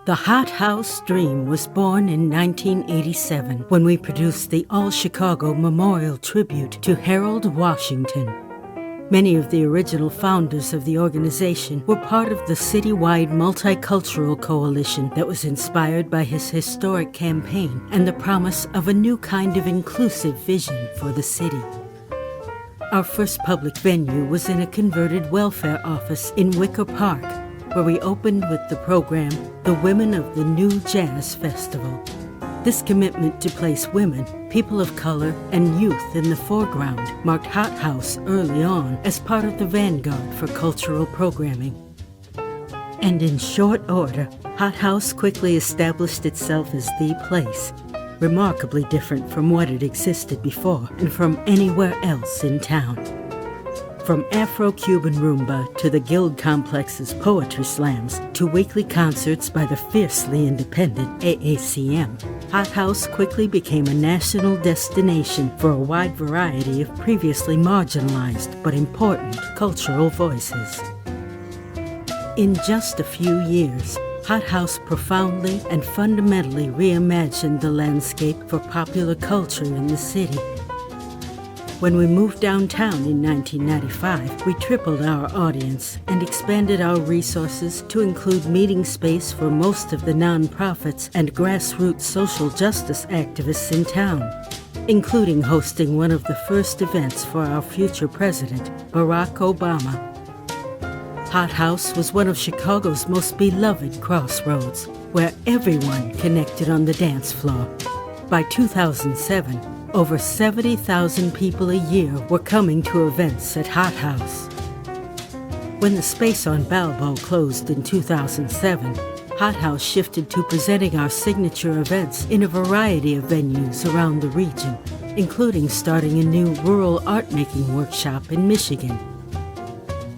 The HotHouse dream was born in 1987 when we produced the All-Chicago Memorial Tribute to Harold Washington. Many of the original founders of the organization were part of the citywide multicultural coalition that was inspired by his historic campaign and the promise of a new kind of inclusive vision for the city. Our first public venue was in a converted welfare office in Wicker Park, where we opened with the program, The Women of the New Jazz Festival. This commitment to place women, people of color, and youth in the foreground marked HotHouse early on as part of the vanguard for cultural programming. And in short order, HotHouse quickly established itself as the place, remarkably different from what had existed before and from anywhere else in town. From Afro-Cuban rumba to the Guild Complex's poetry slams to weekly concerts by the fiercely independent AACM, HotHouse quickly became a national destination for a wide variety of previously marginalized but important cultural voices. In just a few years, HotHouse profoundly and fundamentally reimagined the landscape for popular culture in the city. When we moved downtown in 1995, we tripled our audience and expanded our resources to include meeting space for most of the nonprofits and grassroots social justice activists in town, including hosting one of the first events for our future president, Barack Obama. HotHouse was one of Chicago's most beloved crossroads, where everyone connected on the dance floor. By 2007, over 70,000 people a year were coming to events at HotHouse. When the space on Balbo closed in 2007, HotHouse shifted to presenting our signature events in a variety of venues around the region, including starting a new rural art-making workshop in Michigan.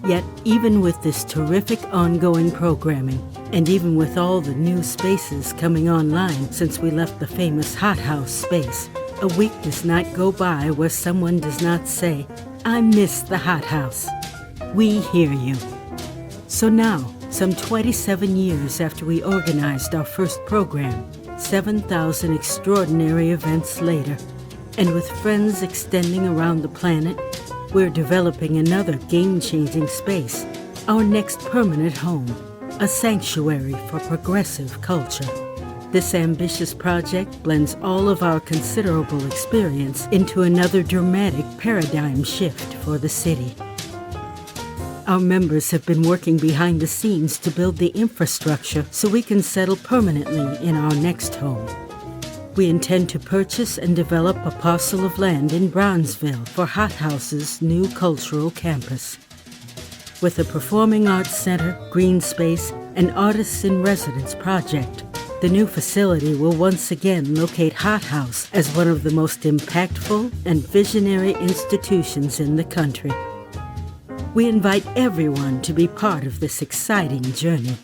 Yet, even with this terrific ongoing programming, and even with all the new spaces coming online since we left the famous HotHouse space, a week does not go by where someone does not say, "I miss the HotHouse." We hear you. So now, some 27 years after we organized our first program, 7,000 extraordinary events later, and with friends extending around the planet, we're developing another game-changing space, our next permanent home, a sanctuary for progressive culture. This ambitious project blends all of our considerable experience into another dramatic paradigm shift for the city. Our members have been working behind the scenes to build the infrastructure so we can settle permanently in our next home. We intend to purchase and develop a parcel of land in Bronzeville for HotHouse's new cultural campus. With a performing arts center, green space, and artists in residence project, the new facility will once again locate HotHouse as one of the most impactful and visionary institutions in the country. We invite everyone to be part of this exciting journey.